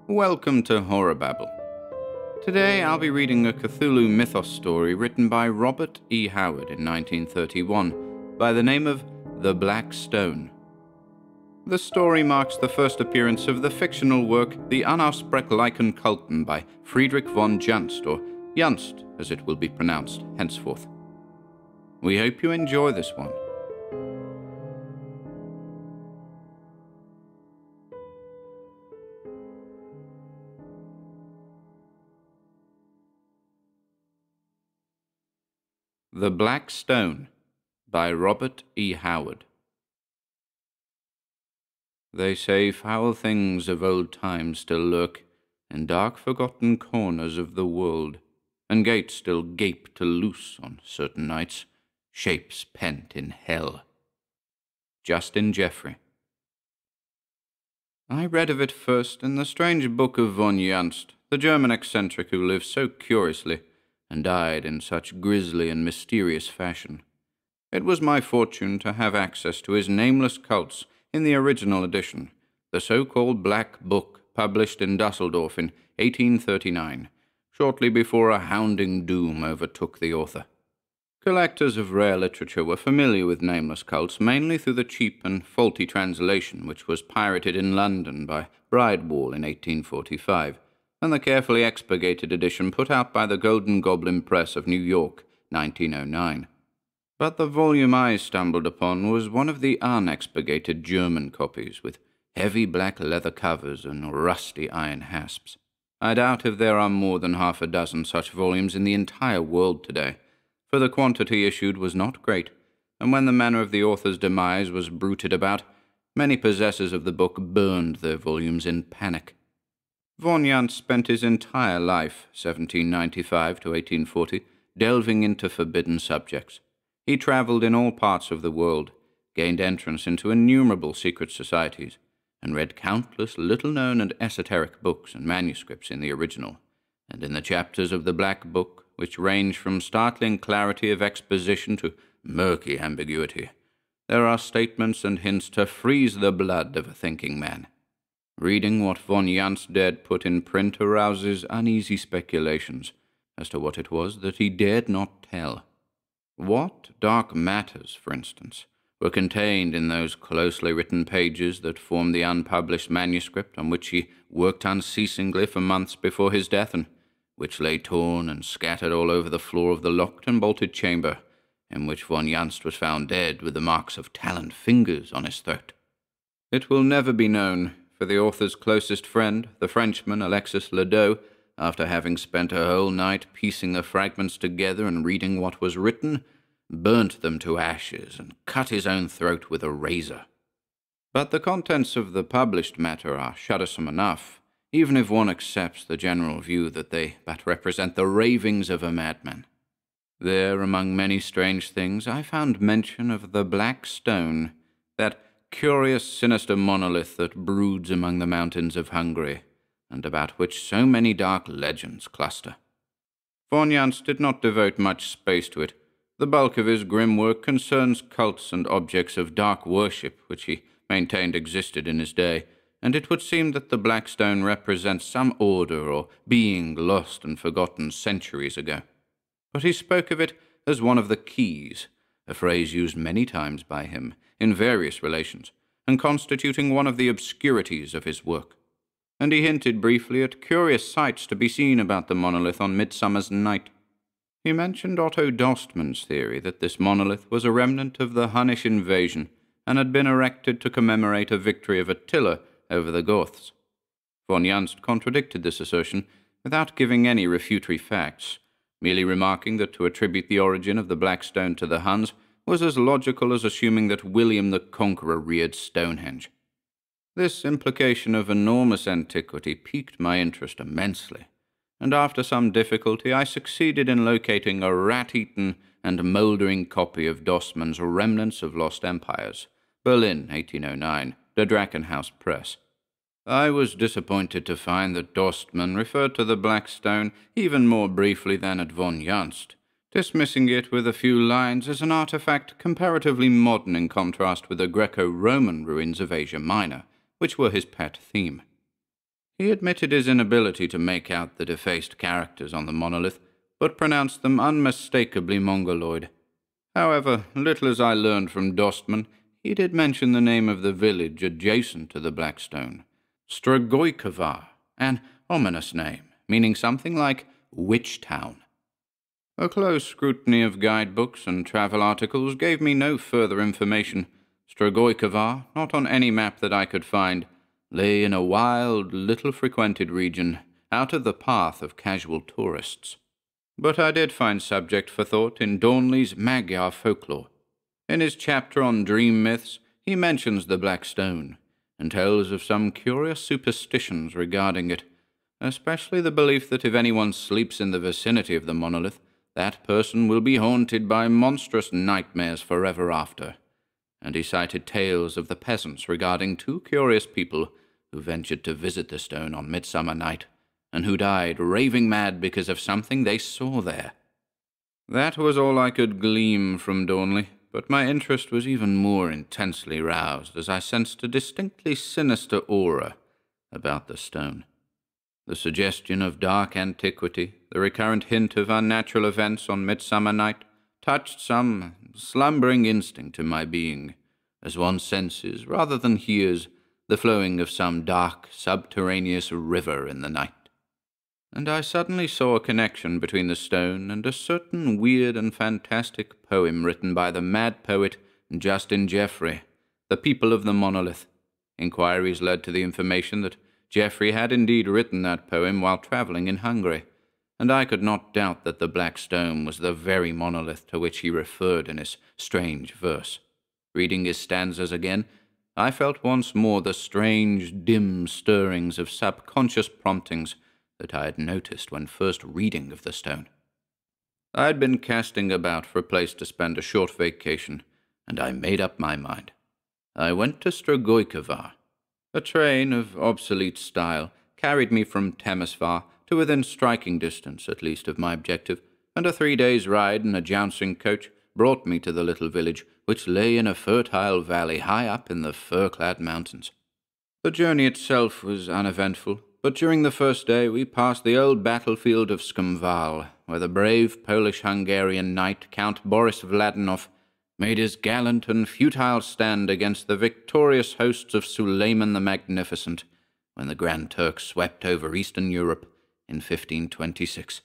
Welcome to HorrorBabble. Today I'll be reading a Cthulhu Mythos story written by Robert E. Howard in 1931 by the name of The Black Stone. The story marks the first appearance of the fictional work The Unaussprechlichen Kulten by Friedrich von Junzt, or Junzt as it will be pronounced henceforth. We hope you enjoy this one. The Black Stone by Robert E. Howard. They say foul things of old times still lurk in dark forgotten corners of the world, and gates still gape to loose on certain nights, shapes pent in hell. Justin Jeffrey. I read of it first in the strange book of von Junzt, the German eccentric who lived so curiously and died in such grisly and mysterious fashion. It was my fortune to have access to his nameless cults in the original edition, the so-called Black Book, published in Dusseldorf in 1839, shortly before a hounding doom overtook the author. Collectors of rare literature were familiar with nameless cults mainly through the cheap and faulty translation which was pirated in London by Bridewall in 1845, and the carefully expurgated edition put out by the Golden Goblin Press of New York, 1909. But the volume I stumbled upon was one of the unexpurgated German copies, with heavy black leather covers and rusty iron hasps. I doubt if there are more than half a dozen such volumes in the entire world today, for the quantity issued was not great, and when the manner of the author's demise was bruited about, many possessors of the book burned their volumes in panic. Von Junzt spent his entire life, 1795 to 1840, delving into forbidden subjects. He travelled in all parts of the world, gained entrance into innumerable secret societies, and read countless little-known and esoteric books and manuscripts in the original, and in the chapters of the Black Book, which range from startling clarity of exposition to murky ambiguity, there are statements and hints to freeze the blood of a thinking man. Reading what von Junzt dared put in print arouses uneasy speculations as to what it was that he dared not tell. What dark matters, for instance, were contained in those closely written pages that form the unpublished manuscript on which he worked unceasingly for months before his death, and which lay torn and scattered all over the floor of the locked and bolted chamber, in which von Junzt was found dead with the marks of taloned fingers on his throat? It will never be known, for the author's closest friend, the Frenchman Alexis Ledoux, after having spent a whole night piecing the fragments together and reading what was written, burnt them to ashes and cut his own throat with a razor. But the contents of the published matter are shuddersome enough, even if one accepts the general view that they but represent the ravings of a madman. There, among many strange things, I found mention of the Black Stone, that curious, sinister monolith that broods among the mountains of Hungary, and about which so many dark legends cluster. Von Junzt did not devote much space to it. The bulk of his grim work concerns cults and objects of dark worship which he maintained existed in his day, and it would seem that the Black Stone represents some order or being lost and forgotten centuries ago. But he spoke of it as one of the keys, a phrase used many times by him in various relations, and constituting one of the obscurities of his work. And he hinted briefly at curious sights to be seen about the monolith on Midsummer's Night. He mentioned Otto Dostman's theory that this monolith was a remnant of the Hunnish invasion and had been erected to commemorate a victory of Attila over the Goths. Von Junzt contradicted this assertion without giving any refutatory facts, merely remarking that to attribute the origin of the Black Stone to the Huns was as logical as assuming that William the Conqueror reared Stonehenge. This implication of enormous antiquity piqued my interest immensely, and after some difficulty I succeeded in locating a rat-eaten and mouldering copy of Dostman's Remnants of Lost Empires, Berlin, 1809, the Drachenhaus Press. I was disappointed to find that Dostman referred to the Black Stone even more briefly than at von Junzt, dismissing it with a few lines as an artifact comparatively modern in contrast with the Greco-Roman ruins of Asia Minor, which were his pet theme. He admitted his inability to make out the defaced characters on the monolith, but pronounced them unmistakably Mongoloid. However, little as I learned from Dostman, he did mention the name of the village adjacent to the Black Stone, Strogojkovar, an ominous name, meaning something like Witch Town. A close scrutiny of guidebooks and travel articles gave me no further information. Strogojkovar, not on any map that I could find, lay in a wild, little-frequented region, out of the path of casual tourists. But I did find subject for thought in Dornley's Magyar folklore. In his chapter on dream myths, he mentions the Black Stone, and tells of some curious superstitions regarding it, especially the belief that if anyone sleeps in the vicinity of the monolith, that person will be haunted by monstrous nightmares forever after. And he cited tales of the peasants regarding two curious people who ventured to visit the stone on Midsummer Night, and who died raving mad because of something they saw there. That was all I could glean from Dornley, but my interest was even more intensely roused as I sensed a distinctly sinister aura about the stone. The suggestion of dark antiquity, the recurrent hint of unnatural events on Midsummer Night, touched some slumbering instinct in my being, as one senses, rather than hears, the flowing of some dark, subterraneous river in the night. And I suddenly saw a connection between the stone and a certain weird and fantastic poem written by the mad poet Justin Jeffrey, The People of the Monolith. Inquiries led to the information that Jeffrey had indeed written that poem while travelling in Hungary, and I could not doubt that the Black Stone was the very monolith to which he referred in his strange verse. Reading his stanzas again, I felt once more the strange, dim stirrings of subconscious promptings that I had noticed when first reading of the stone. I had been casting about for a place to spend a short vacation, and I made up my mind. I went to Strogojkovar. A train of obsolete style carried me from Temesvar to within striking distance, at least, of my objective, and a 3 days' ride in a jouncing coach brought me to the little village, which lay in a fertile valley high up in the fir-clad mountains. The journey itself was uneventful, but during the first day we passed the old battlefield of Skumval, where the brave Polish-Hungarian knight Count Boris Vladanov made his gallant and futile stand against the victorious hosts of Suleiman the Magnificent when the Grand Turk swept over Eastern Europe in 1526.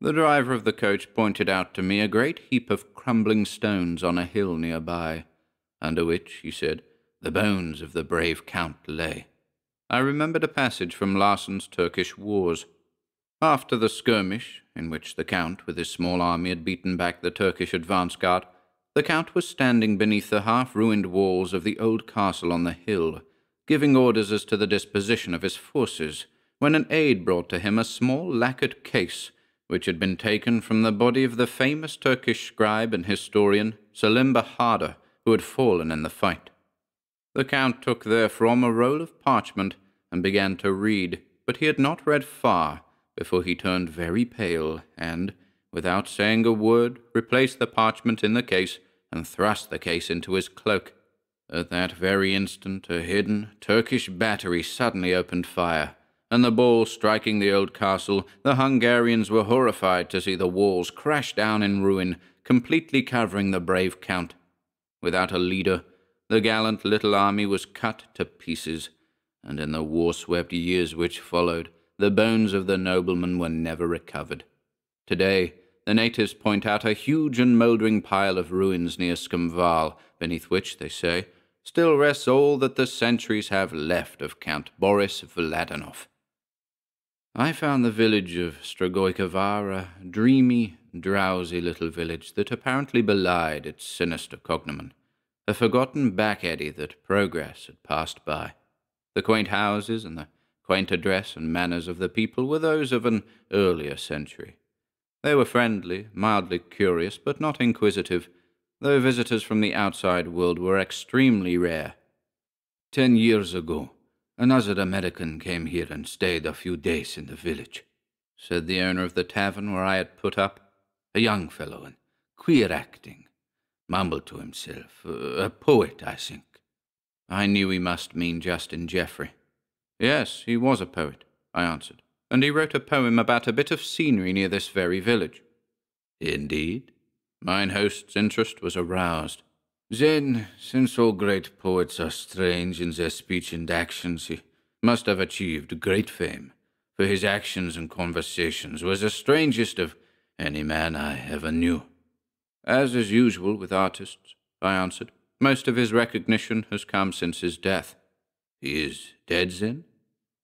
The driver of the coach pointed out to me a great heap of crumbling stones on a hill nearby, under which, he said, the bones of the brave count lay. I remembered a passage from Larsen's Turkish Wars. After the skirmish, in which the Count with his small army had beaten back the Turkish advance guard, the Count was standing beneath the half-ruined walls of the old castle on the hill, giving orders as to the disposition of his forces, when an aide brought to him a small lacquered case, which had been taken from the body of the famous Turkish scribe and historian Selim Bahadur, who had fallen in the fight. The Count took therefrom a roll of parchment and began to read, but he had not read far before he turned very pale and, without saying a word, replaced the parchment in the case and thrust the case into his cloak. At that very instant a hidden Turkish battery suddenly opened fire, and the ball striking the old castle, the Hungarians were horrified to see the walls crash down in ruin, completely covering the brave Count. Without a leader, the gallant little army was cut to pieces, and in the war-swept years which followed, the bones of the nobleman were never recovered. Today, the natives point out a huge and mouldering pile of ruins near Skumval, beneath which, they say, still rests all that the centuries have left of Count Boris Vladanov. I found the village of Strogojkovar a dreamy, drowsy little village that apparently belied its sinister cognomen, a forgotten back-eddy that progress had passed by. The quaint houses and the quaint address and manners of the people were those of an earlier century. They were friendly, mildly curious, but not inquisitive, though visitors from the outside world were extremely rare. 10 years ago, another American came here and stayed a few days in the village, said the owner of the tavern where I had put up. A young fellow and queer acting. Mumbled to himself. A poet, I think. I knew he must mean Justin Jeffrey. Yes, he was a poet, I answered, and he wrote a poem about a bit of scenery near this very village. Indeed? Mine host's interest was aroused. Then, since all great poets are strange in their speech and actions, he must have achieved great fame, for his actions and conversations were the strangest of any man I ever knew. As is usual with artists, I answered, most of his recognition has come since his death. He is dead, then?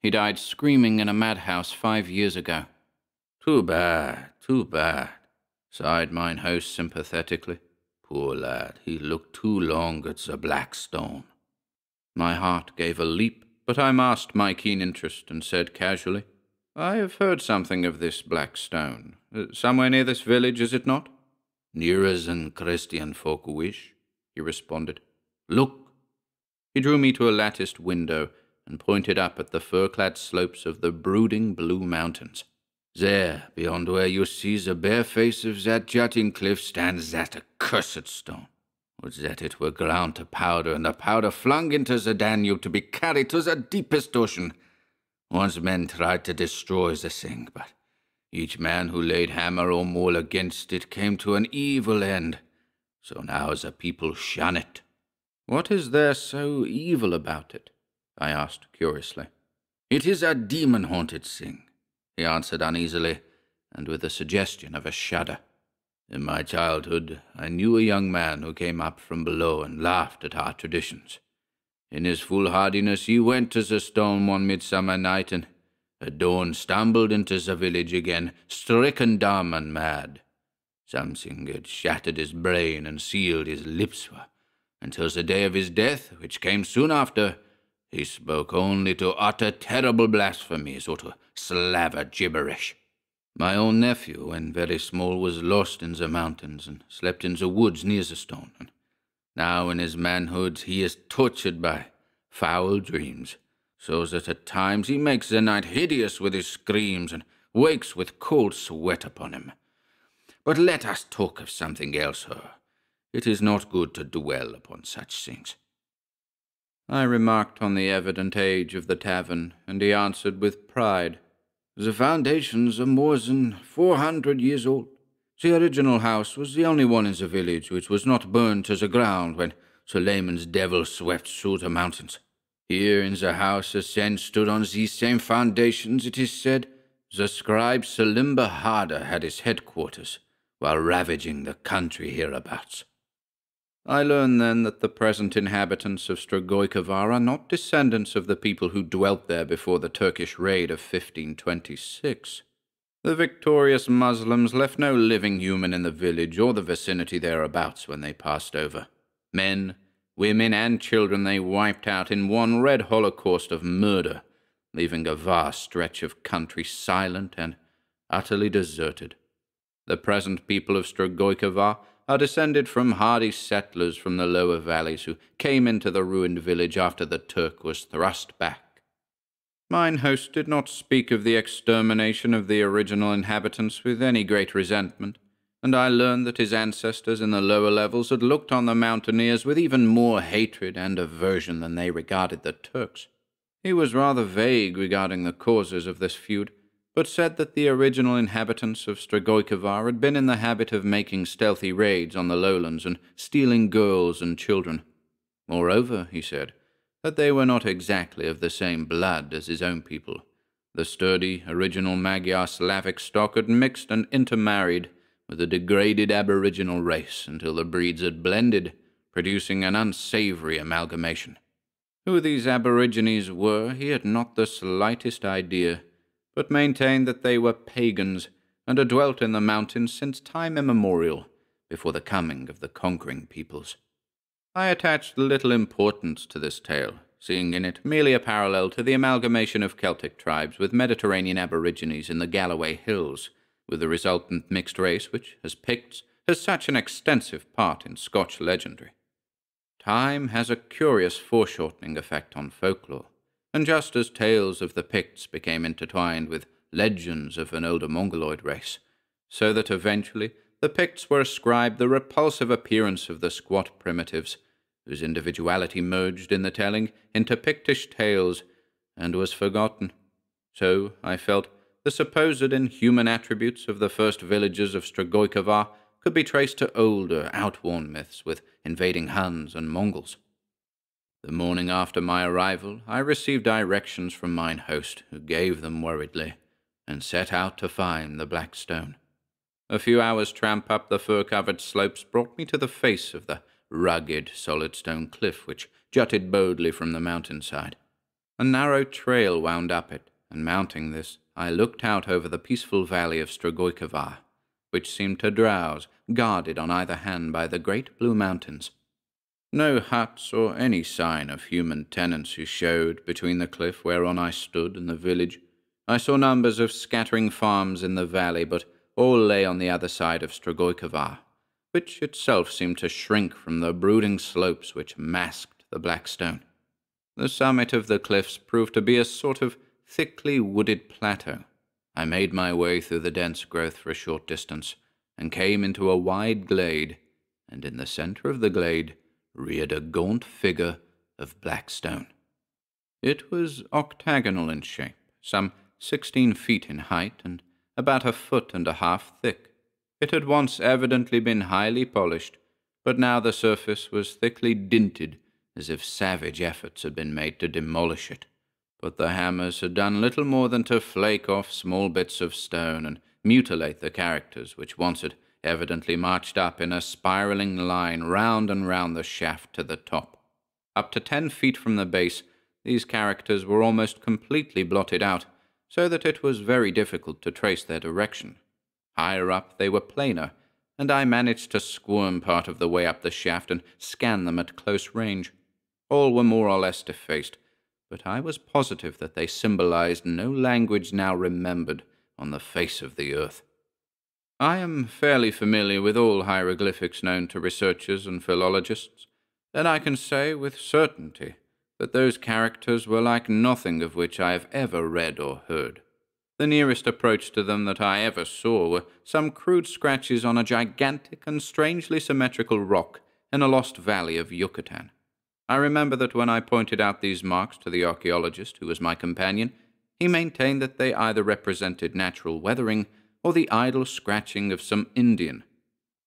He died screaming in a madhouse 5 years ago. Too bad, sighed mine host sympathetically. Poor lad, he looked too long at the black stone. My heart gave a leap, but I masked my keen interest and said casually, I have heard something of this black stone. Somewhere near this village, is it not? Nearer than Christian folk wish, he responded. Look. He drew me to a latticed window and pointed up at the fir-clad slopes of the brooding blue mountains. There, beyond where you see the bare face of that jutting cliff, stands that accursed stone. Would that it were ground to powder, and the powder flung into the Danube to be carried to the deepest ocean. Once men tried to destroy the thing, but each man who laid hammer or maul against it came to an evil end. So now the people shun it. What is there so evil about it? I asked curiously. It is a demon-haunted thing, he answered uneasily, and with a suggestion of a shudder. In my childhood, I knew a young man who came up from below and laughed at our traditions. In his foolhardiness, he went to the stone one midsummer night, and at dawn stumbled into the village again, stricken dumb and mad. Something had shattered his brain and sealed his lips, until the day of his death, which came soon after, he spoke only to utter terrible blasphemies or to slaver gibberish. My own nephew, when very small, was lost in the mountains and slept in the woods near the stone. And now in his manhood he is tortured by foul dreams, so that at times he makes the night hideous with his screams and wakes with cold sweat upon him. But let us talk of something else, It is not good to dwell upon such things. I remarked on the evident age of the tavern, and he answered with pride, The foundations are more than 400 years old. The original house was the only one in the village which was not burned to the ground when Suleiman's devil swept through the mountains. Here in the house as then stood on these same foundations, it is said, the scribe Selim Bahadur had his headquarters, while ravaging the country hereabouts. I learn then that the present inhabitants of Strigoi-Kavar are not descendants of the people who dwelt there before the Turkish raid of 1526. The victorious Muslims left no living human in the village or the vicinity thereabouts when they passed over. Men, women, and children they wiped out in one red holocaust of murder, leaving a vast stretch of country silent and utterly deserted. The present people of Strigoi-Kavar are descended from hardy settlers from the lower valleys who came into the ruined village after the Turk was thrust back. Mine host did not speak of the extermination of the original inhabitants with any great resentment, and I learned that his ancestors in the lower levels had looked on the mountaineers with even more hatred and aversion than they regarded the Turks. He was rather vague regarding the causes of this feud, but said that the original inhabitants of Strigoi-Kavar had been in the habit of making stealthy raids on the lowlands and stealing girls and children. Moreover, he said, that they were not exactly of the same blood as his own people. The sturdy, original Magyar Slavic stock had mixed and intermarried with a degraded aboriginal race until the breeds had blended, producing an unsavory amalgamation. Who these aborigines were he had not the slightest idea, but maintained that they were pagans, and had dwelt in the mountains since time immemorial, before the coming of the conquering peoples. I attached little importance to this tale, seeing in it merely a parallel to the amalgamation of Celtic tribes with Mediterranean aborigines in the Galloway Hills, with the resultant mixed race which, as Picts, has such an extensive part in Scotch legendary. Time has a curious foreshortening effect on folklore, and just as tales of the Picts became intertwined with legends of an older Mongoloid race, so that eventually the Picts were ascribed the repulsive appearance of the squat primitives, whose individuality merged in the telling into Pictish tales, and was forgotten. So, I felt, the supposed inhuman attributes of the first villagers of Strigoi could be traced to older, outworn myths with invading Huns and Mongols. The morning after my arrival, I received directions from mine host, who gave them worriedly, and set out to find the Black Stone. A few hours' tramp up the fir-covered slopes brought me to the face of the rugged, solid stone cliff which jutted boldly from the mountainside. A narrow trail wound up it, and mounting this, I looked out over the peaceful valley of Strigoi, which seemed to drowse, guarded on either hand by the great blue mountains. No huts or any sign of human tenancy showed between the cliff whereon I stood and the village. I saw numbers of scattering farms in the valley, but all lay on the other side of Strigoi, which itself seemed to shrink from the brooding slopes which masked the Black Stone. The summit of the cliffs proved to be a sort of thickly wooded plateau. I made my way through the dense growth for a short distance, and came into a wide glade, and in the centre of the glade reared a gaunt figure of black stone. It was octagonal in shape, some 16 feet in height, and about 1.5 feet thick. It had once evidently been highly polished, but now the surface was thickly dinted, as if savage efforts had been made to demolish it. But the hammers had done little more than to flake off small bits of stone and mutilate the characters which once had evidently marched up in a spiraling line round and round the shaft to the top. Up to 10 feet from the base, these characters were almost completely blotted out, so that it was very difficult to trace their direction. Higher up they were plainer, and I managed to squirm part of the way up the shaft and scan them at close range. All were more or less defaced, but I was positive that they symbolized no language now remembered on the face of the earth. I am fairly familiar with all hieroglyphics known to researchers and philologists, and I can say with certainty that those characters were like nothing of which I have ever read or heard. The nearest approach to them that I ever saw were some crude scratches on a gigantic and strangely symmetrical rock in a lost valley of Yucatan. I remember that when I pointed out these marks to the archaeologist who was my companion, he maintained that they either represented natural weathering or the idle scratching of some Indian.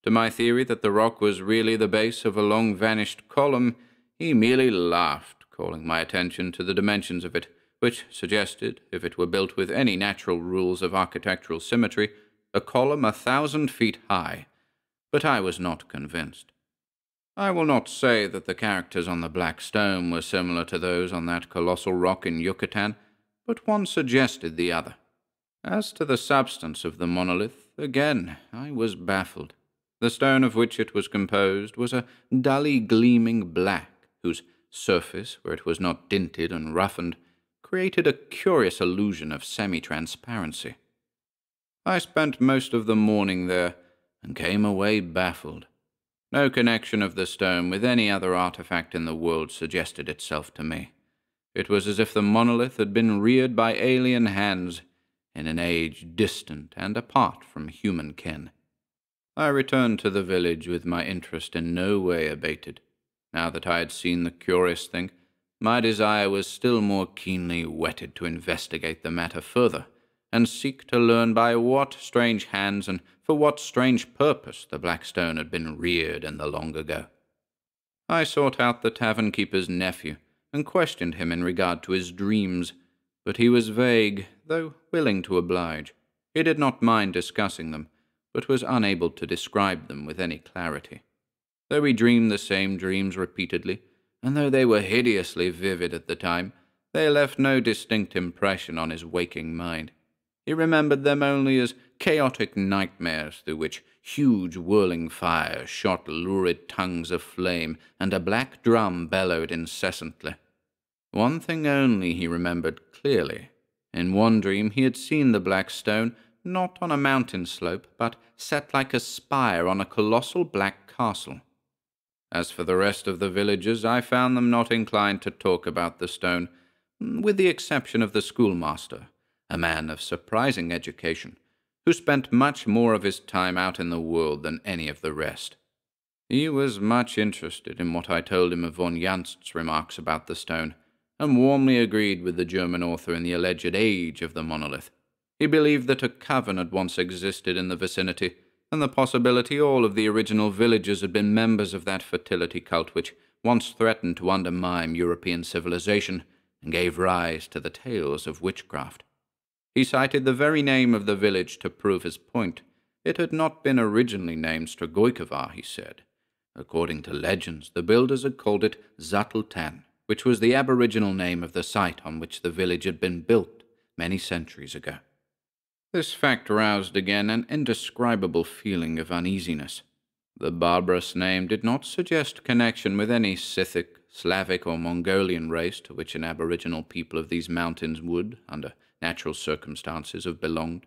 To my theory that the rock was really the base of a long-vanished column, he merely laughed, calling my attention to the dimensions of it, which suggested, if it were built with any natural rules of architectural symmetry, a column 1,000 feet high. But I was not convinced. I will not say that the characters on the Black Stone were similar to those on that colossal rock in Yucatan, but one suggested the other. As to the substance of the monolith, again I was baffled. The stone of which it was composed was a dully gleaming black, whose surface, where it was not dinted and roughened, created a curious illusion of semi-transparency. I spent most of the morning there, and came away baffled. No connection of the stone with any other artifact in the world suggested itself to me. It was as if the monolith had been reared by alien hands, in an age distant and apart from human ken. I returned to the village with my interest in no way abated. Now that I had seen the curious thing, my desire was still more keenly whetted to investigate the matter further, and seek to learn by what strange hands and for what strange purpose the Black Stone had been reared in the long ago. I sought out the tavern-keeper's nephew, and questioned him in regard to his dreams, but he was vague, though willing to oblige. He did not mind discussing them, but was unable to describe them with any clarity. Though he dreamed the same dreams repeatedly, and though they were hideously vivid at the time, they left no distinct impression on his waking mind. He remembered them only as chaotic nightmares through which huge whirling fires shot lurid tongues of flame, and a black drum bellowed incessantly. One thing only he remembered clearly. In one dream he had seen the Black Stone, not on a mountain slope, but set like a spire on a colossal black castle. As for the rest of the villagers, I found them not inclined to talk about the stone, with the exception of the schoolmaster, a man of surprising education, who spent much more of his time out in the world than any of the rest. He was much interested in what I told him of von Junst's remarks about the stone, and warmly agreed with the German author in the alleged age of the monolith. He believed that a cavern had once existed in the vicinity, and the possibility all of the original villagers had been members of that fertility cult which once threatened to undermine European civilization and gave rise to the tales of witchcraft. He cited the very name of the village to prove his point. It had not been originally named Strigojkovar, he said. According to legends, the builders had called it Zatultan, which was the aboriginal name of the site on which the village had been built many centuries ago. This fact roused again an indescribable feeling of uneasiness. The barbarous name did not suggest connection with any Scythic, Slavic, or Mongolian race to which an aboriginal people of these mountains would, under natural circumstances, have belonged.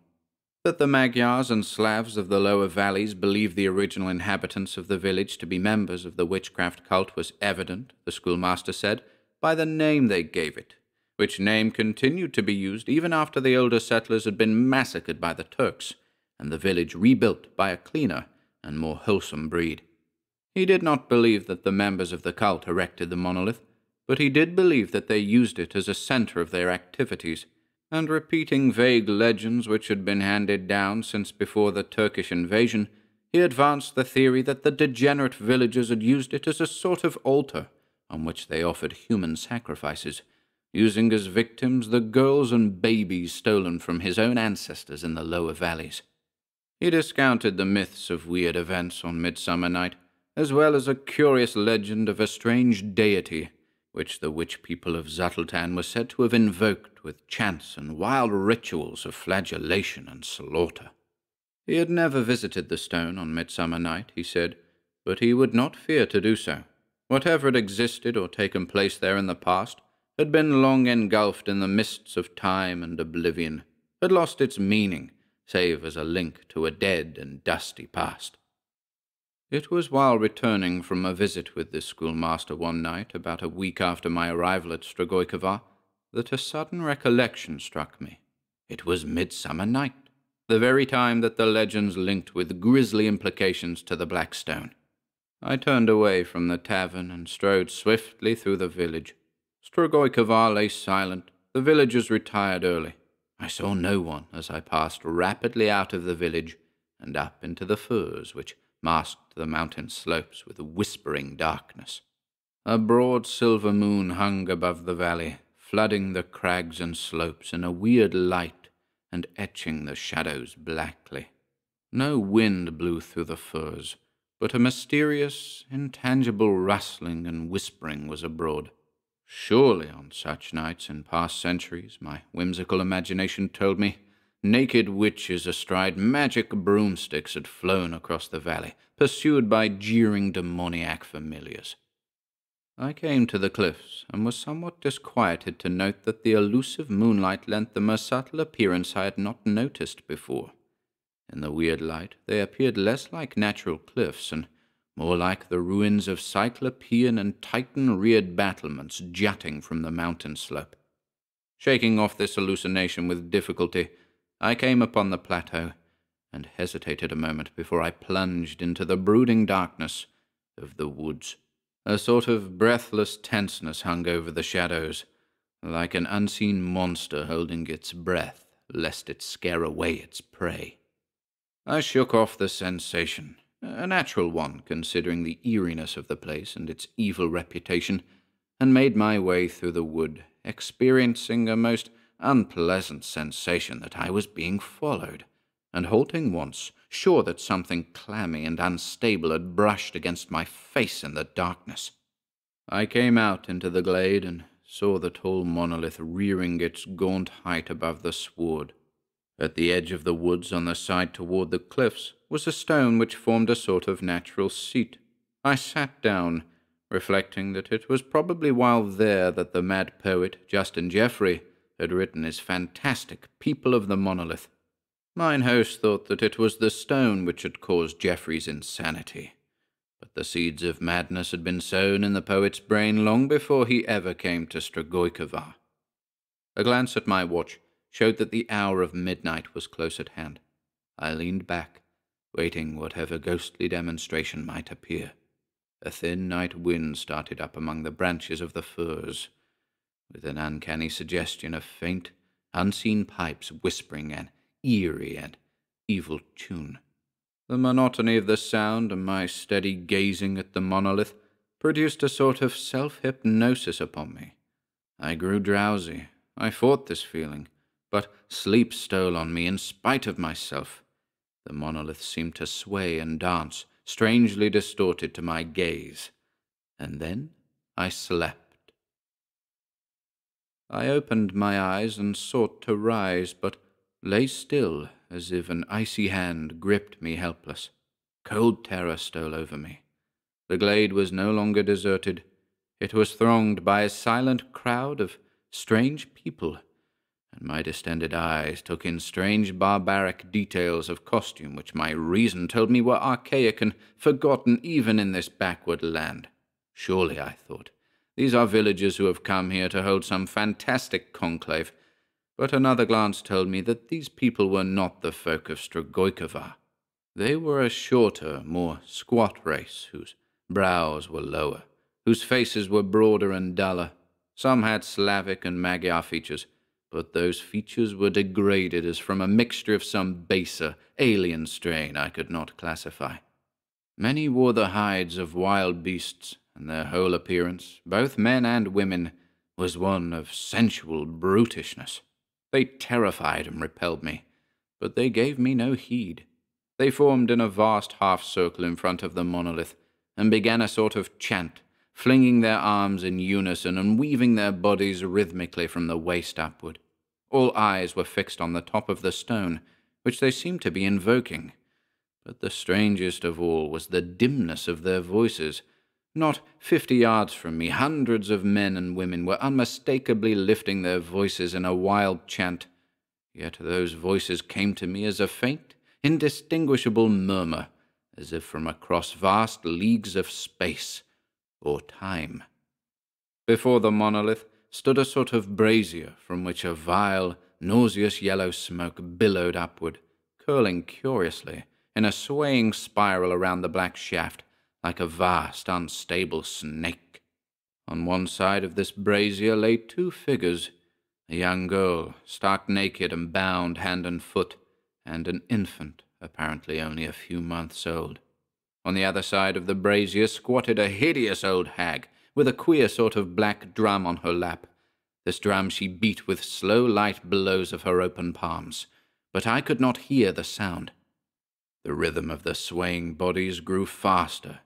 That the Magyars and Slavs of the lower valleys believed the original inhabitants of the village to be members of the witchcraft cult was evident, the schoolmaster said, by the name they gave it, which name continued to be used even after the older settlers had been massacred by the Turks, and the village rebuilt by a cleaner and more wholesome breed. He did not believe that the members of the cult erected the monolith, but he did believe that they used it as a center of their activities, and repeating vague legends which had been handed down since before the Turkish invasion, he advanced the theory that the degenerate villagers had used it as a sort of altar on which they offered human sacrifices, using as victims the girls and babies stolen from his own ancestors in the lower valleys. He discounted the myths of weird events on Midsummer Night, as well as a curious legend of a strange deity which the witch people of Zatultan were said to have invoked with chants and wild rituals of flagellation and slaughter. He had never visited the stone on Midsummer Night, he said, but he would not fear to do so. Whatever had existed or taken place there in the past had been long engulfed in the mists of time and oblivion, had lost its meaning, save as a link to a dead and dusty past. It was while returning from a visit with this schoolmaster one night, about a week after my arrival at Strigojkovar, that a sudden recollection struck me. It was Midsummer Night, the very time that the legends linked with grisly implications to the Black Stone. I turned away from the tavern and strode swiftly through the village. Strigojkovar lay silent, the villagers retired early. I saw no one as I passed rapidly out of the village and up into the firs which masked the mountain slopes with whispering darkness. A broad silver moon hung above the valley, flooding the crags and slopes in a weird light and etching the shadows blackly. No wind blew through the firs, but a mysterious, intangible rustling and whispering was abroad. Surely on such nights in past centuries, my whimsical imagination told me, naked witches astride magic broomsticks had flown across the valley, pursued by jeering demoniac familiars. I came to the cliffs, and was somewhat disquieted to note that the elusive moonlight lent them a subtle appearance I had not noticed before. In the weird light, they appeared less like natural cliffs, and more like the ruins of Cyclopean and Titan-reared battlements jutting from the mountain slope. Shaking off this hallucination with difficulty, I came upon the plateau, and hesitated a moment before I plunged into the brooding darkness of the woods. A sort of breathless tenseness hung over the shadows, like an unseen monster holding its breath, lest it scare away its prey. I shook off the sensation, a natural one considering the eeriness of the place and its evil reputation, and made my way through the wood, experiencing a most unpleasant sensation that I was being followed, and halting once, sure that something clammy and unstable had brushed against my face in the darkness. I came out into the glade and saw the tall monolith rearing its gaunt height above the sward. At the edge of the woods on the side toward the cliffs was a stone which formed a sort of natural seat. I sat down, reflecting that it was probably while there that the mad poet Justin Jeffrey had written his fantastic People of the Monolith. Mine host thought that it was the stone which had caused Jeffrey's insanity, but the seeds of madness had been sown in the poet's brain long before he ever came to Strigojkovar. A glance at my watch showed that the hour of midnight was close at hand. I leaned back, waiting whatever ghostly demonstration might appear. A thin night wind started up among the branches of the firs, with an uncanny suggestion of faint, unseen pipes whispering an eerie and evil tune. The monotony of the sound and my steady gazing at the monolith produced a sort of self-hypnosis upon me. I grew drowsy. I fought this feeling, but sleep stole on me in spite of myself. The monolith seemed to sway and dance, strangely distorted to my gaze. And then I slept. I opened my eyes and sought to rise, but lay still as if an icy hand gripped me helpless. Cold terror stole over me. The glade was no longer deserted. It was thronged by a silent crowd of strange people, and my distended eyes took in strange barbaric details of costume which my reason told me were archaic and forgotten even in this backward land. Surely, I thought, these are villagers who have come here to hold some fantastic conclave, but another glance told me that these people were not the folk of Strigojkova. They were a shorter, more squat race, whose brows were lower, whose faces were broader and duller. Some had Slavic and Magyar features, but those features were degraded as from a mixture of some baser, alien strain I could not classify. Many wore the hides of wild beasts, and their whole appearance, both men and women, was one of sensual brutishness. They terrified and repelled me, but they gave me no heed. They formed in a vast half-circle in front of the monolith, and began a sort of chant, flinging their arms in unison and weaving their bodies rhythmically from the waist upward. All eyes were fixed on the top of the stone, which they seemed to be invoking. But the strangest of all was the dimness of their voices. Not 50 yards from me, hundreds of men and women were unmistakably lifting their voices in a wild chant, yet those voices came to me as a faint, indistinguishable murmur, as if from across vast leagues of space or time. Before the monolith stood a sort of brazier from which a vile, nauseous yellow smoke billowed upward, curling curiously in a swaying spiral around the black shaft like a vast, unstable snake. On one side of this brazier lay 2 figures, a young girl, stark naked and bound hand and foot, and an infant, apparently only a few months old. On the other side of the brazier squatted a hideous old hag, with a queer sort of black drum on her lap. This drum she beat with slow, light blows of her open palms, but I could not hear the sound. The rhythm of the swaying bodies grew faster,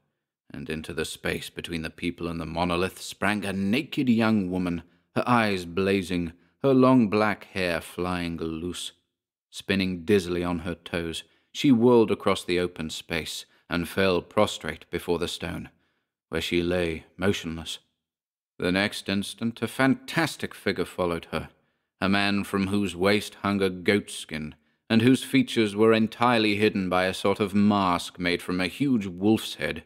and into the space between the people and the monolith sprang a naked young woman, her eyes blazing, her long black hair flying loose. Spinning dizzily on her toes, she whirled across the open space and fell prostrate before the stone, where she lay motionless. The next instant a fantastic figure followed her, a man from whose waist hung a goatskin, and whose features were entirely hidden by a sort of mask made from a huge wolf's head,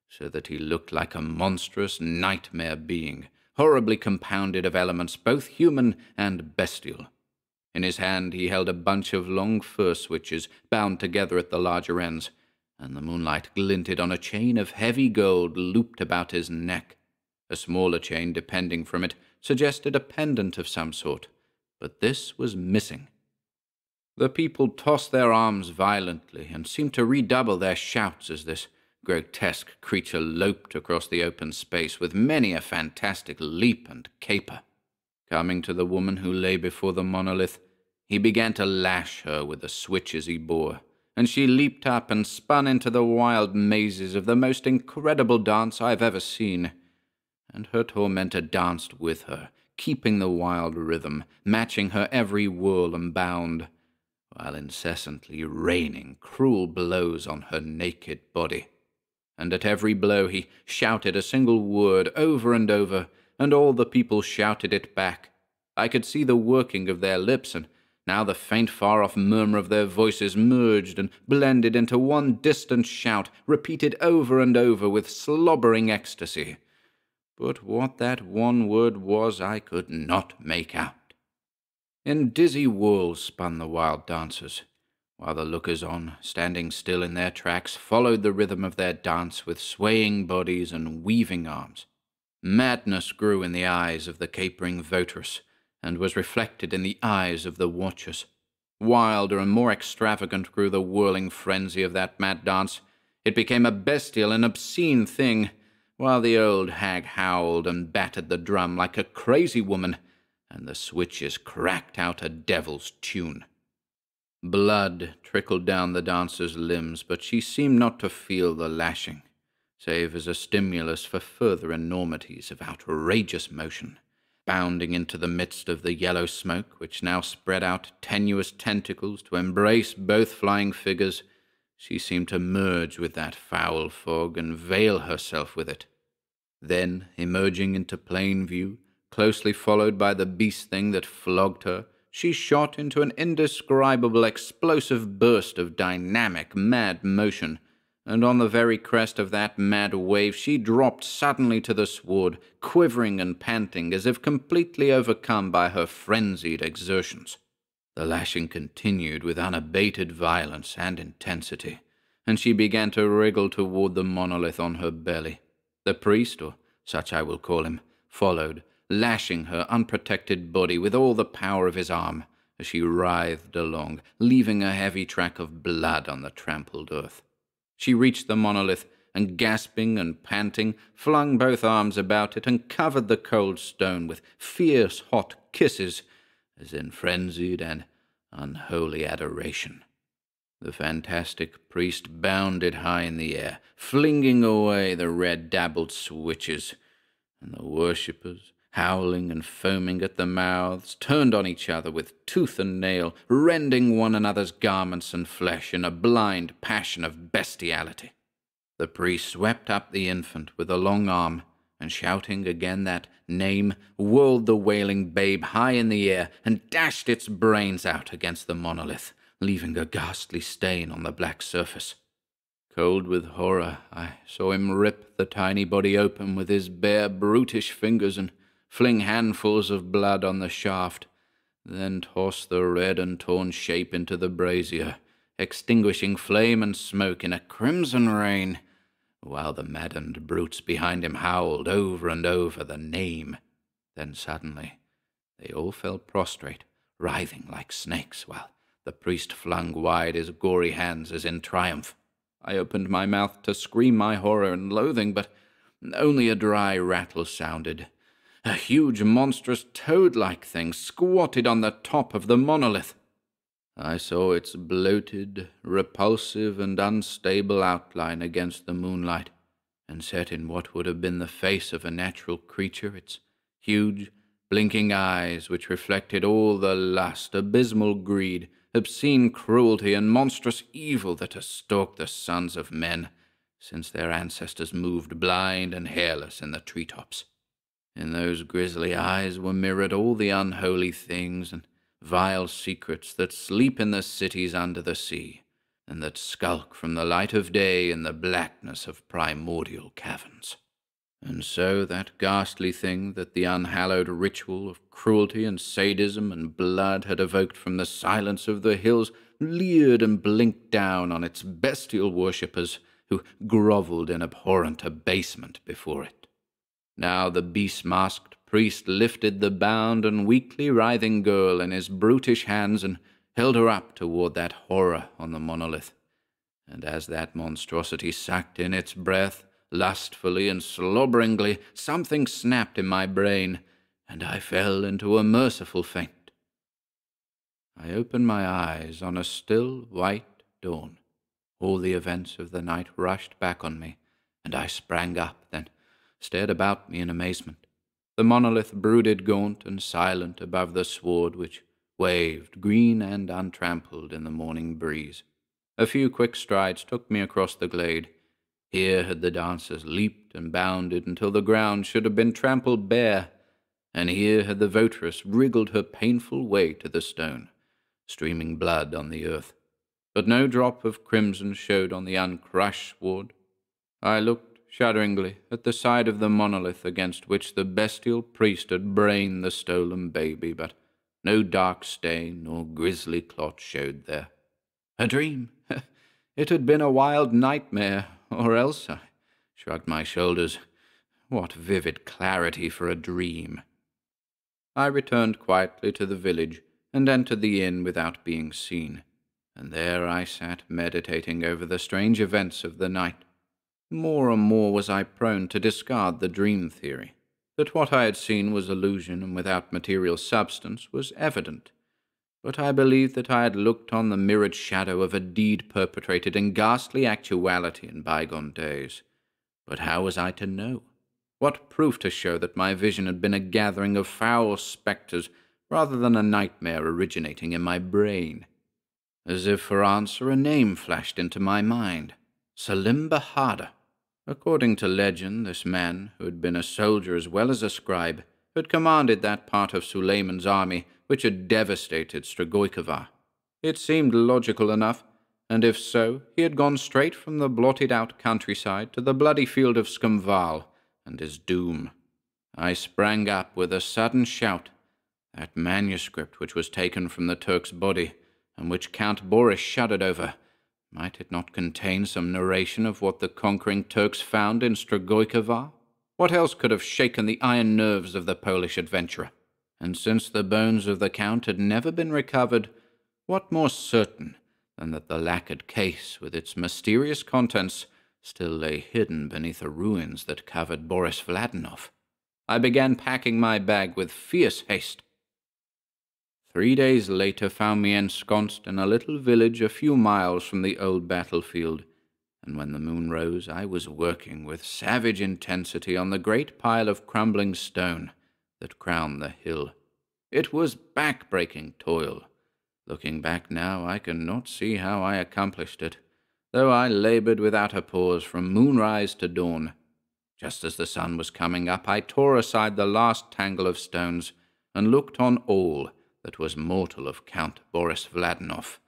so that he looked like a monstrous nightmare being, horribly compounded of elements both human and bestial. In his hand he held a bunch of long fir switches bound together at the larger ends, and the moonlight glinted on a chain of heavy gold looped about his neck. A smaller chain depending from it suggested a pendant of some sort, but this was missing. The people tossed their arms violently and seemed to redouble their shouts as this grotesque creature loped across the open space with many a fantastic leap and caper. Coming to the woman who lay before the monolith, he began to lash her with the switches he bore, and she leaped up and spun into the wild mazes of the most incredible dance I have ever seen. And her tormentor danced with her, keeping the wild rhythm, matching her every whirl and bound, while incessantly raining cruel blows on her naked body. And at every blow he shouted a single word over and over, and all the people shouted it back. I could see the working of their lips, and now the faint far-off murmur of their voices merged and blended into one distant shout, repeated over and over with slobbering ecstasy. But what that one word was I could not make out. In dizzy whirls spun the wild dancers, while the lookers-on, standing still in their tracks, followed the rhythm of their dance with swaying bodies and weaving arms. Madness grew in the eyes of the capering votress, and was reflected in the eyes of the watchers. Wilder and more extravagant grew the whirling frenzy of that mad dance. It became a bestial and obscene thing, while the old hag howled and battered the drum like a crazy woman, and the switches cracked out a devil's tune. Blood trickled down the dancer's limbs, but she seemed not to feel the lashing, save as a stimulus for further enormities of outrageous motion. Bounding into the midst of the yellow smoke, which now spread out tenuous tentacles to embrace both flying figures, she seemed to merge with that foul fog and veil herself with it. Then, emerging into plain view, closely followed by the beast thing that flogged her, she shot into an indescribable explosive burst of dynamic, mad motion, and on the very crest of that mad wave she dropped suddenly to the sward, quivering and panting as if completely overcome by her frenzied exertions. The lashing continued with unabated violence and intensity, and she began to wriggle toward the monolith on her belly. The priest, or such I will call him, followed, lashing her unprotected body with all the power of his arm as she writhed along, leaving a heavy track of blood on the trampled earth. She reached the monolith, and gasping and panting, flung both arms about it and covered the cold stone with fierce, hot kisses, as in frenzied and unholy adoration. The fantastic priest bounded high in the air, flinging away the red-dabbled switches, and the worshippers, howling and foaming at the mouths, turned on each other with tooth and nail, rending one another's garments and flesh in a blind passion of bestiality. The priest swept up the infant with a long arm, and shouting again that name, whirled the wailing babe high in the air and dashed its brains out against the monolith, leaving a ghastly stain on the black surface. Cold with horror, I saw him rip the tiny body open with his bare, brutish fingers and fling handfuls of blood on the shaft, then toss the red and torn shape into the brazier, extinguishing flame and smoke in a crimson rain, while the maddened brutes behind him howled over and over the name. Then suddenly they all fell prostrate, writhing like snakes, while the priest flung wide his gory hands as in triumph. I opened my mouth to scream my horror and loathing, but only a dry rattle sounded. A huge, monstrous, toad-like thing squatted on the top of the monolith. I saw its bloated, repulsive, and unstable outline against the moonlight, and set in what would have been the face of a natural creature, its huge, blinking eyes which reflected all the lust, abysmal greed, obscene cruelty, and monstrous evil that has stalked the sons of men since their ancestors moved blind and hairless in the treetops. In those grisly eyes were mirrored all the unholy things and vile secrets that sleep in the cities under the sea, and that skulk from the light of day in the blackness of primordial caverns. And so that ghastly thing that the unhallowed ritual of cruelty and sadism and blood had evoked from the silence of the hills leered and blinked down on its bestial worshippers, who grovelled in abhorrent abasement before it. Now the beast-masked priest lifted the bound and weakly writhing girl in his brutish hands and held her up toward that horror on the monolith. And as that monstrosity sucked in its breath, lustfully and slobberingly, something snapped in my brain, and I fell into a merciful faint. I opened my eyes on a still white dawn. All the events of the night rushed back on me, and I sprang up, then stared about me in amazement. The monolith brooded gaunt and silent above the sward which waved, green and untrampled, in the morning breeze. A few quick strides took me across the glade. Here had the dancers leaped and bounded until the ground should have been trampled bare, and here had the votress wriggled her painful way to the stone, streaming blood on the earth. But no drop of crimson showed on the uncrushed sward. I looked shudderingly at the side of the monolith against which the bestial priest had brained the stolen baby, but no dark stain nor grisly clot showed there. A dream! It had been a wild nightmare, or else, I shrugged my shoulders, What vivid clarity for a dream! I returned quietly to the village, and entered the inn without being seen, and there I sat meditating over the strange events of the night. More and more was I prone to discard the dream theory. That what I had seen was illusion and without material substance was evident, but I believed that I had looked on the mirrored shadow of a deed perpetrated in ghastly actuality in bygone days. But how was I to know? What proof to show that my vision had been a gathering of foul spectres rather than a nightmare originating in my brain? As if for answer, a name flashed into my mind: Salim Bahada. According to legend, this man, who had been a soldier as well as a scribe, had commanded that part of Suleiman's army which had devastated Strigoi. It seemed logical enough, and if so, he had gone straight from the blotted-out countryside to the bloody field of Skumval and his doom. I sprang up with a sudden shout. That manuscript which was taken from the Turk's body, and which Count Boris shuddered over, might it not contain some narration of what the conquering Turks found in Strigoi? What else could have shaken the iron nerves of the Polish adventurer? And since the bones of the Count had never been recovered, what more certain than that the lacquered case with its mysterious contents still lay hidden beneath the ruins that covered Boris Vladinov? I began packing my bag with fierce haste. 3 days later found me ensconced in a little village a few miles from the old battlefield, and when the moon rose I was working with savage intensity on the great pile of crumbling stone that crowned the hill. It was back-breaking toil. Looking back now, I can not see how I accomplished it, though I labored without a pause from moonrise to dawn. Just as the sun was coming up, I tore aside the last tangle of stones and looked on all that was mortal of Count Boris Vladinov.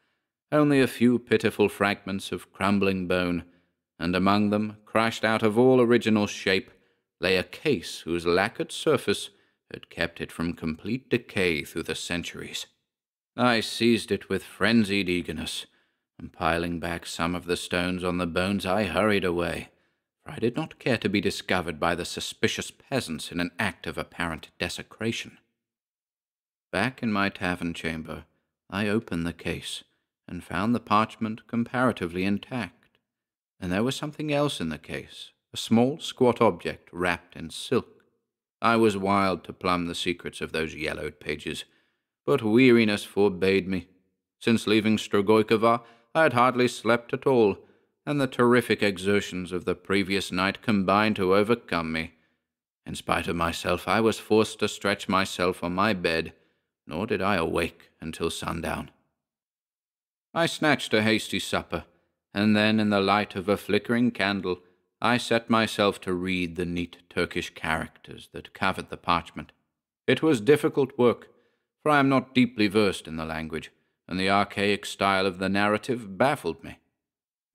Only a few pitiful fragments of crumbling bone, and among them, crushed out of all original shape, lay a case whose lacquered surface had kept it from complete decay through the centuries. I seized it with frenzied eagerness, and piling back some of the stones on the bones, I hurried away, for I did not care to be discovered by the suspicious peasants in an act of apparent desecration. Back in my tavern chamber, I opened the case, and found the parchment comparatively intact. And there was something else in the case, a small, squat object wrapped in silk. I was wild to plumb the secrets of those yellowed pages, but weariness forbade me. Since leaving Strigoi, I had hardly slept at all, and the terrific exertions of the previous night combined to overcome me. In spite of myself, I was forced to stretch myself on my bed, nor did I awake until sundown. I snatched a hasty supper, and then, in the light of a flickering candle, I set myself to read the neat Turkish characters that covered the parchment. It was difficult work, for I am not deeply versed in the language, and the archaic style of the narrative baffled me.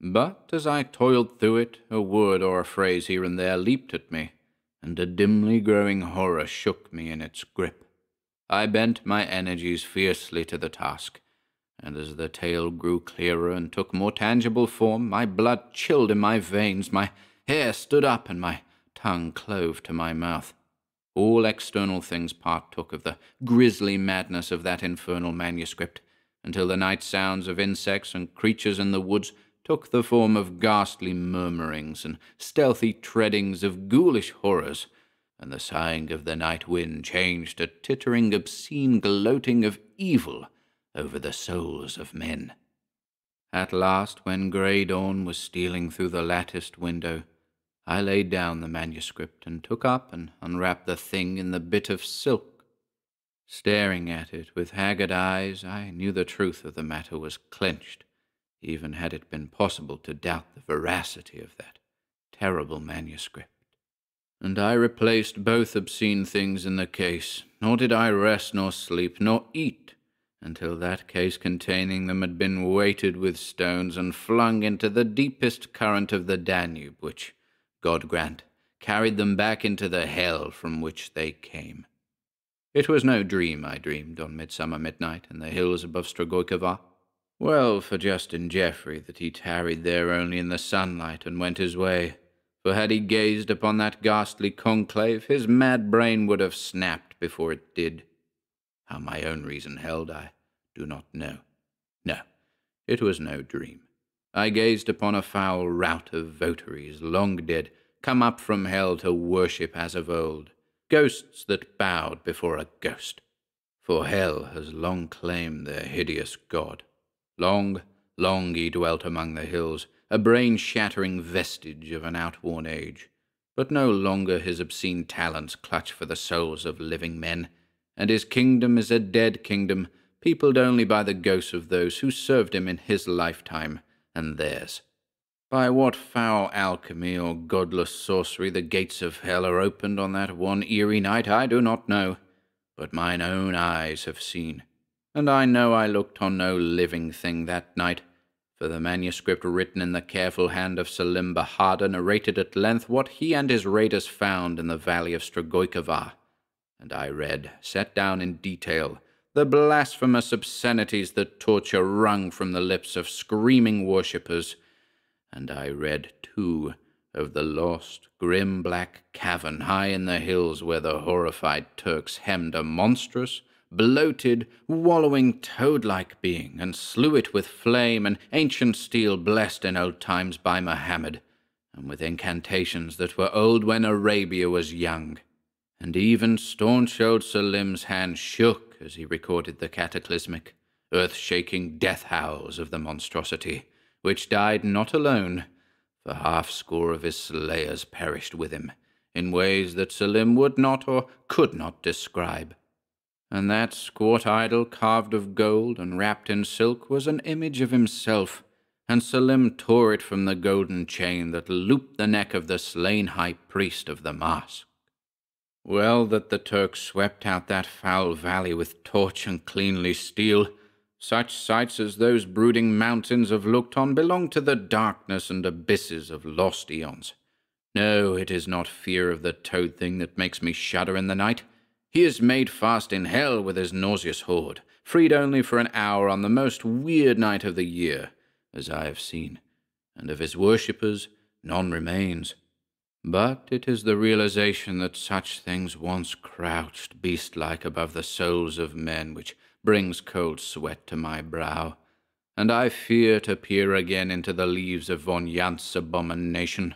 But as I toiled through it, a word or a phrase here and there leaped at me, and a dimly growing horror shook me in its grip. I bent my energies fiercely to the task, and as the tale grew clearer and took more tangible form, my blood chilled in my veins, my hair stood up, and my tongue clove to my mouth. All external things partook of the grisly madness of that infernal manuscript, until the night sounds of insects and creatures in the woods took the form of ghastly murmurings and stealthy treadings of ghoulish horrors, and the sighing of the night wind changed to tittering, obscene gloating of evil over the souls of men. At last, when grey dawn was stealing through the latticed window, I laid down the manuscript and took up and unwrapped the thing in the bit of silk. Staring at it with haggard eyes, I knew the truth of the matter was clenched, even had it been possible to doubt the veracity of that terrible manuscript. And I replaced both obscene things in the case, nor did I rest nor sleep nor eat until that case containing them had been weighted with stones and flung into the deepest current of the Danube, which, God grant, carried them back into the hell from which they came. It was no dream I dreamed on midsummer midnight in the hills above Strigoi. Well for Justin Geoffrey that he tarried there only in the sunlight and went his way, for had he gazed upon that ghastly conclave, his mad brain would have snapped before it did. How my own reason held, I do not know. No, it was no dream. I gazed upon a foul rout of votaries, long dead, come up from hell to worship as of old, ghosts that bowed before a ghost. For hell has long claimed their hideous god. Long, long he dwelt among the hills, a brain-shattering vestige of an outworn age. But no longer his obscene talons clutch for the souls of living men, and his kingdom is a dead kingdom, peopled only by the ghosts of those who served him in his lifetime and theirs. By what foul alchemy or godless sorcery the gates of hell are opened on that one eerie night, I do not know, but mine own eyes have seen, and I know I looked on no living thing that night, for the manuscript written in the careful hand of Selim Bahadur narrated at length what he and his raiders found in the valley of Strigojkova, and I read, set down in detail, the blasphemous obscenities that torture wrung from the lips of screaming worshippers, and I read, too, of the lost, grim black cavern high in the hills where the horrified Turks hemmed a monstrous, bloated, wallowing toad-like being, and slew it with flame and ancient steel blessed in old times by Mohammed, and with incantations that were old when Arabia was young. And even staunch old Selim's hand shook as he recorded the cataclysmic, earth-shaking death howls of the monstrosity, which died not alone, for 50 of his slayers perished with him, in ways that Selim would not or could not describe. And that squat idol carved of gold and wrapped in silk was an image of himself, and Selim tore it from the golden chain that looped the neck of the slain high priest of the mosque. Well that the Turks swept out that foul valley with torch and cleanly steel. Such sights as those brooding mountains have looked on belong to the darkness and abysses of lost eons. No, it is not fear of the toad thing that makes me shudder in the night. He is made fast in hell with his nauseous horde, freed only for an hour on the most weird night of the year, as I have seen, and of his worshippers none remains. But it is the realization that such things once crouched beast-like above the souls of men which brings cold sweat to my brow, and I fear to peer again into the leaves of von Juntz's abomination.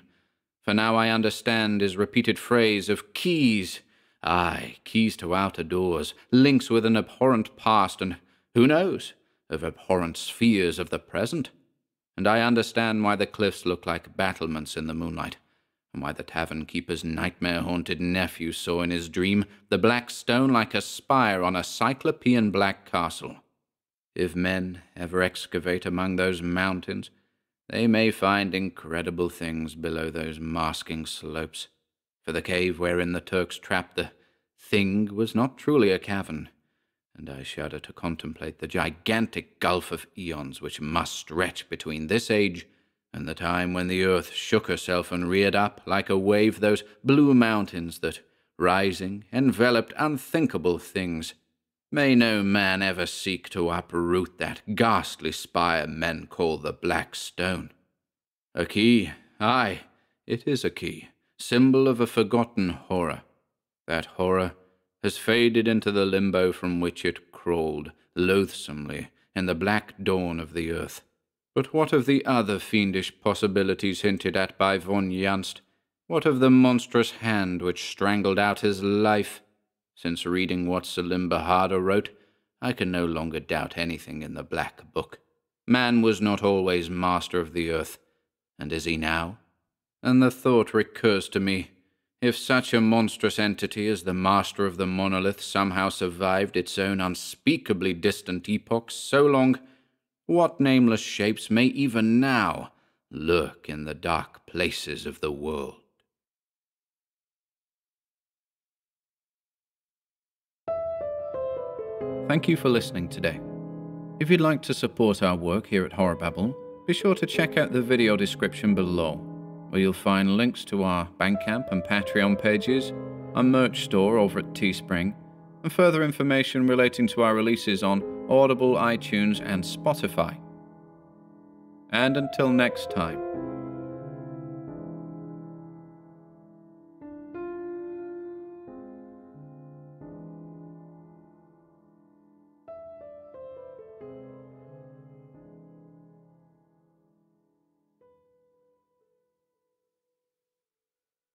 For now I understand his repeated phrase of keys, aye, keys to outer doors, links with an abhorrent past, and, who knows, of abhorrent spheres of the present. And I understand why the cliffs look like battlements in the moonlight, and why the tavern-keeper's nightmare-haunted nephew saw in his dream the black stone like a spire on a cyclopean black castle. If men ever excavate among those mountains, they may find incredible things below those masking slopes, for the cave wherein the Turks trapped the thing was not truly a cavern, and I shudder to contemplate the gigantic gulf of eons which must stretch between this age and the time when the earth shook herself and reared up like a wave those blue mountains that, rising, enveloped unthinkable things. May no man ever seek to uproot that ghastly spire men call the Black Stone. A key, aye, it is a key, symbol of a forgotten horror. That horror has faded into the limbo from which it crawled, loathsomely, in the black dawn of the earth. But what of the other fiendish possibilities hinted at by von Junzt? What of the monstrous hand which strangled out his life? Since reading what Selim Bahadur wrote, I can no longer doubt anything in the Black Book. Man was not always master of the earth, and is he now? And the thought recurs to me, if such a monstrous entity as the master of the monolith somehow survived its own unspeakably distant epoch so long, what nameless shapes may even now lurk in the dark places of the world? Thank you for listening today. If you'd like to support our work here at HorrorBabble, be sure to check out the video description below, where you'll find links to our Bandcamp and Patreon pages, our merch store over at Teespring, and further information relating to our releases on Audible, iTunes, and Spotify. And until next time,